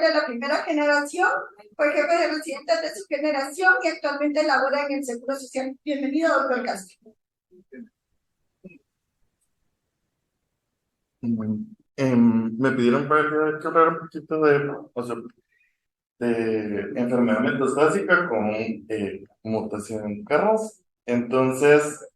de la primera generación, fue jefe de residentes de su generación y actualmente labora en el Seguro Social. Bienvenido, doctor Castro. Bueno, me pidieron para que hablar un poquito de enfermedad metastásica con mutación en Carras. Entonces,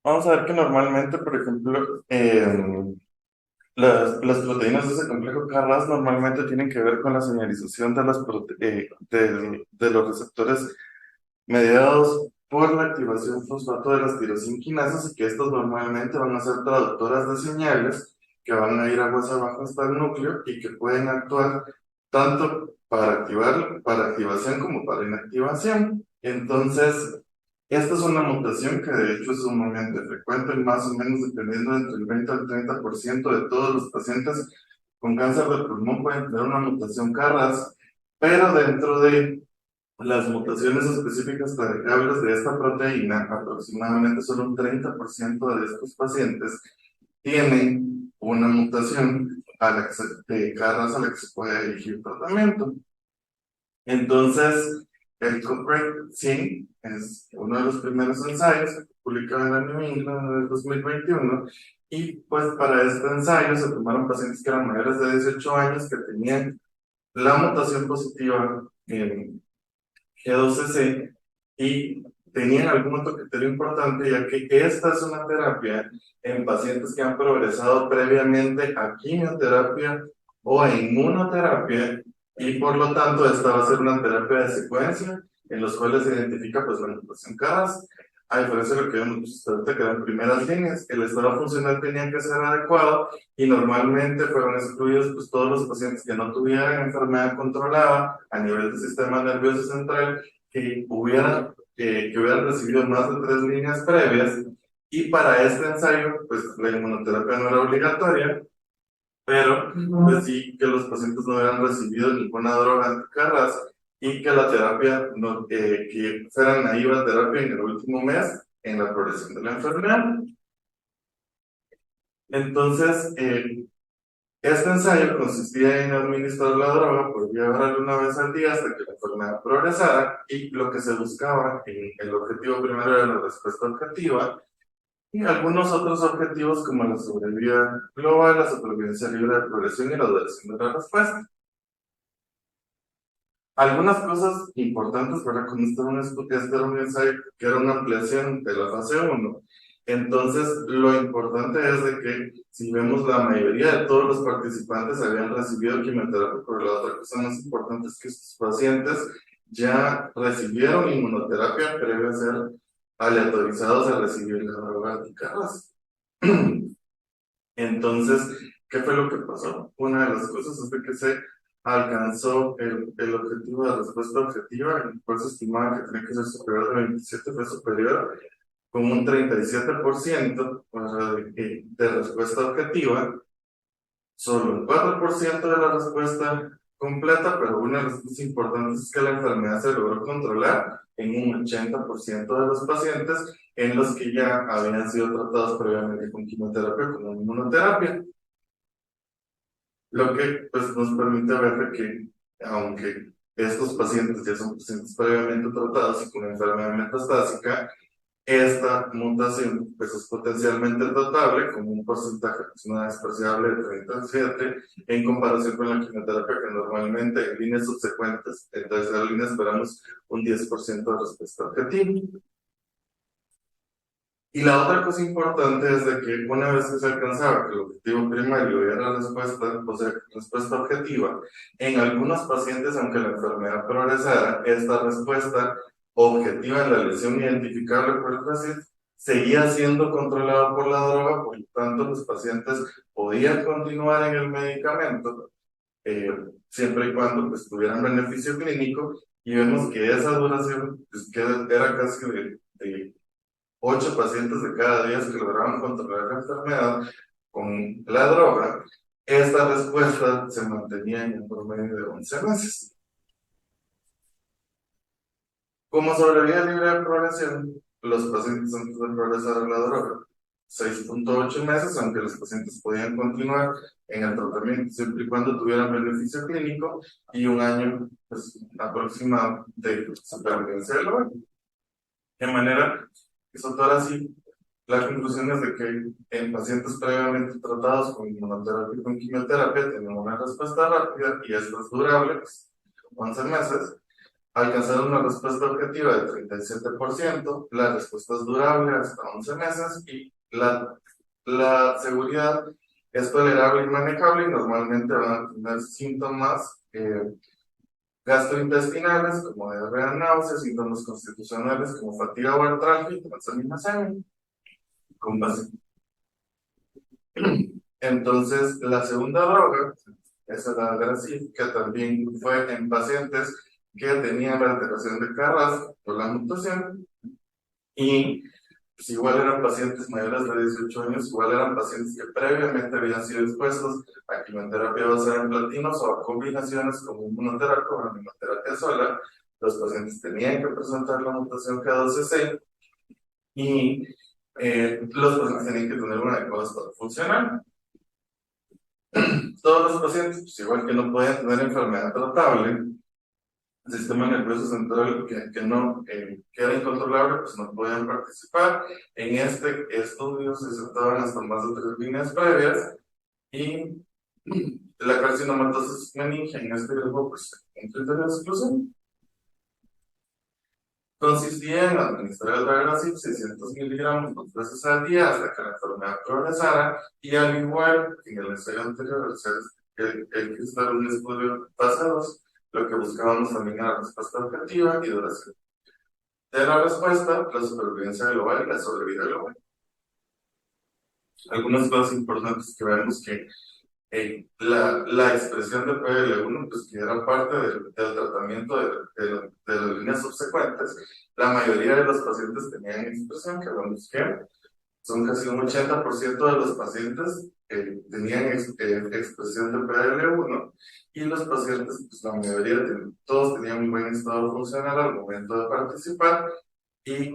vamos a ver que normalmente, por ejemplo, las proteínas de ese complejo Carras normalmente tienen que ver con la señalización de los receptores mediados por la activación fosfato de las tirosinquinasas y que estas normalmente van a ser traductoras de señales que van a ir aguas abajo hasta el núcleo y que pueden actuar tanto para activación como para inactivación. Entonces, esta es una mutación que de hecho es sumamente frecuente, más o menos dependiendo entre el 20 al 30% de todos los pacientes con cáncer de pulmón pueden tener una mutación CARRAS, pero dentro de las mutaciones específicas variables de esta proteína, aproximadamente solo un 30% de estos pacientes tienen una mutación de cada raza a la que se puede dirigir tratamiento. Entonces, el Cochrane sí es uno de los primeros ensayos publicado en la New England en el 2021 y pues para este ensayo se tomaron pacientes que eran mayores de 18 años que tenían la mutación positiva en G12C y tenían algún otro criterio importante, ya que esta es una terapia en pacientes que han progresado previamente a quimioterapia o a inmunoterapia y por lo tanto esta va a ser una terapia de secuencia en los cuales se identifica pues la mutación CARAS. A diferencia de lo que vemos ahorita que eran primeras líneas, el estado funcional tenía que ser adecuado y normalmente fueron excluidos pues todos los pacientes que no tuvieran enfermedad controlada a nivel del sistema nervioso central, que hubieran recibido más de 3 líneas previas, y para este ensayo, pues la inmunoterapia no era obligatoria, pero pues sí que los pacientes no hubieran recibido ninguna droga anticarras y que la terapia, no, que fueran naivas a terapia en el último mes en la progresión de la enfermedad. Entonces, este ensayo consistía en administrar la droga por vía oral una vez al día hasta que la enfermedad progresara y lo que se buscaba en el objetivo primero era la respuesta objetiva y algunos otros objetivos como la sobrevida global, la supervivencia libre de progresión y la duración de la respuesta. Algunas cosas importantes para con este era un ensayo que era una ampliación de la fase 1. Entonces, lo importante es de que si vemos la mayoría de todos los participantes habían recibido quimioterapia, pero la otra cosa más importante es que estos pacientes ya recibieron inmunoterapia previo a ser aleatorizados a recibir la droga anticarras. Entonces, ¿qué fue lo que pasó? Una de las cosas es de que se alcanzó el objetivo de respuesta objetiva, el cual se estimaba que tenía que ser superior de 27, fue superior, con un 37% de respuesta objetiva, solo un 4% de la respuesta completa, pero una de las cosas importantes es que la enfermedad se logró controlar en un 80% de los pacientes en los que ya habían sido tratados previamente con quimioterapia o con inmunoterapia. Lo que pues, nos permite ver que, aunque estos pacientes ya son pacientes previamente tratados y con enfermedad metastásica, esta mutación pues, es potencialmente tratable con un porcentaje pues, no despreciable de 37 en comparación con la quimioterapia que normalmente en líneas subsecuentes, en tercera línea esperamos un 10% de respuesta objetiva. Y la otra cosa importante es de que una vez que se alcanzaba que el objetivo primario era la respuesta, o sea, respuesta objetiva, en algunos pacientes, aunque la enfermedad progresara, esta respuesta objetiva en la lesión identificable por el paciente seguía siendo controlada por la droga, por lo tanto los pacientes podían continuar en el medicamento, siempre y cuando pues, tuvieran beneficio clínico, y vemos que esa duración pues, que era casi de 8 pacientes de cada 10 que lograban controlar la enfermedad con la droga, esta respuesta se mantenía en un promedio de 11 meses. Como sobrevida libre de progresión, los pacientes antes de progresar a la droga 6.8 meses, aunque los pacientes podían continuar en el tratamiento siempre y cuando tuvieran beneficio clínico, y un año pues, aproximado de supervivencia del órgano. De manera que ahora sí, la conclusión es de que en pacientes previamente tratados con inmunoterapia y con quimioterapia tienen una respuesta rápida y esta es durable, pues, 11 meses. Alcanzaron una respuesta objetiva de 37%, la respuesta es durable hasta 11 meses y la seguridad es tolerable y manejable y normalmente van a tener síntomas gastrointestinales como diarrea, náuseas, síntomas constitucionales como fatiga o artralgia y transaminasemia. Con base. Entonces, la segunda droga es el Adagrasib, que también fue en pacientes que tenían la alteración de Carras por la mutación y pues, igual eran pacientes mayores de 18 años, igual eran pacientes que previamente habían sido expuestos a quimioterapia basada en platinos o a combinaciones como inmunoterapia o inmunoterapia sola. Los pacientes tenían que presentar la mutación K12C y los pacientes tenían que tener una adecuada estado funcional. Todos los pacientes, pues igual que no podían tener enfermedad tratable, el sistema nervioso central que era incontrolable, pues no podían participar. En este estudio se trataban hasta más de 3 líneas previas y la carcinomatosis meningia en este grupo, pues un criterio de exclusión. Consistía en administrar el Adagrasib 600 miligramos 2 veces al día hasta que la enfermedad progresara y al igual que en el ensayo anterior, el que está en un estudio fase 2, lo que buscábamos también era respuesta objetiva y duración de la respuesta, la supervivencia global y la sobrevida global. Algunas cosas importantes que vemos que la expresión de PL1, pues que era parte del tratamiento de las líneas subsecuentes, la mayoría de los pacientes tenían expresión, que vemos que son casi un 80% de los pacientes tenían expresión de PL1 y los pacientes, pues la mayoría, todos tenían un buen estado funcional al momento de participar y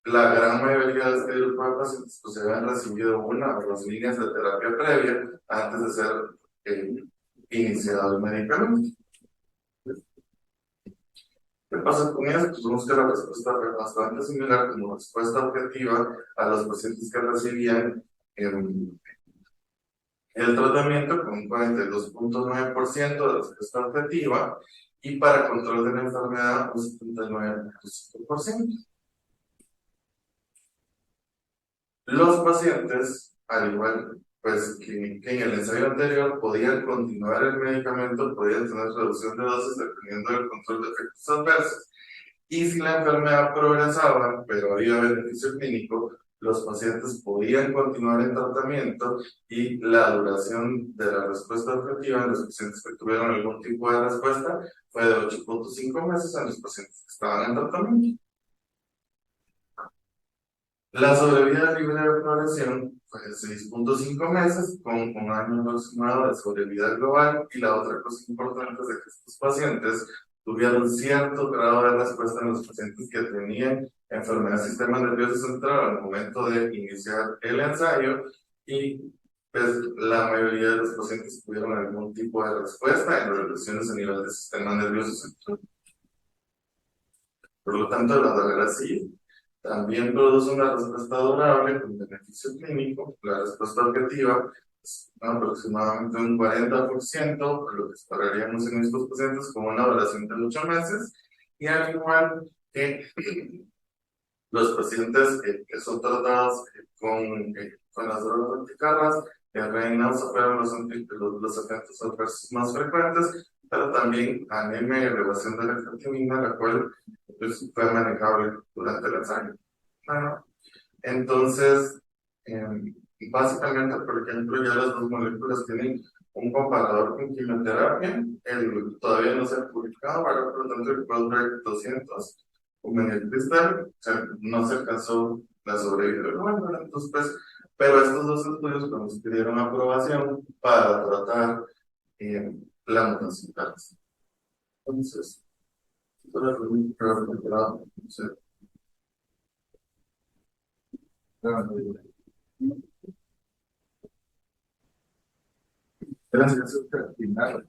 la gran mayoría de este grupo de pacientes pues habían recibido una o dos líneas de terapia previa antes de ser iniciado el medicamento. ¿Qué pasa con eso? Pues vemos que la respuesta fue bastante similar como respuesta objetiva a los pacientes que recibían el tratamiento con un 42.9% de respuesta objetiva y para control de la enfermedad un 79.5%. Los pacientes, al igual pues, que en el ensayo anterior, podían continuar el medicamento, podían tener reducción de dosis dependiendo del control de efectos adversos. Y si la enfermedad progresaba, pero había beneficio clínico, los pacientes podían continuar el tratamiento y la duración de la respuesta objetiva en los pacientes que tuvieron algún tipo de respuesta fue de 8.5 meses en los pacientes que estaban en tratamiento. La sobrevida libre de progresión fue de 6.5 meses, con un año aproximado de sobrevida global, y la otra cosa importante es de que estos pacientes tuvieron cierto grado de respuesta en los pacientes que tenían enfermedad del sistema nervioso central al momento de iniciar el ensayo, y pues, la mayoría de los pacientes tuvieron algún tipo de respuesta en reducciones a nivel del sistema nervioso central. Por lo tanto, la Adagrasib también produce una respuesta durable con beneficio clínico. La respuesta objetiva es aproximadamente un 40%, por lo que esperaríamos en estos pacientes con una duración de 8 meses. Y al igual que los pacientes que son tratados con las drogas anticarras, reinas operan los efectos adversos más frecuentes, pero también anemia y elevación de la creatinina, la cual pues, fue manejable durante el ensayo. Bueno, entonces, básicamente, por ejemplo, ya las dos moléculas tienen un comparador con quimioterapia, todavía no se ha publicado, ¿verdad? Por lo tanto, el Quadrant 200 con el cristal, o sea, no se alcanzó la sobrevida, bueno, entonces, pues, pero estos dos estudios nos pidieron aprobación para tratar la mutación. Entonces, todo es muy preocupado, no sé. Gracias, al final.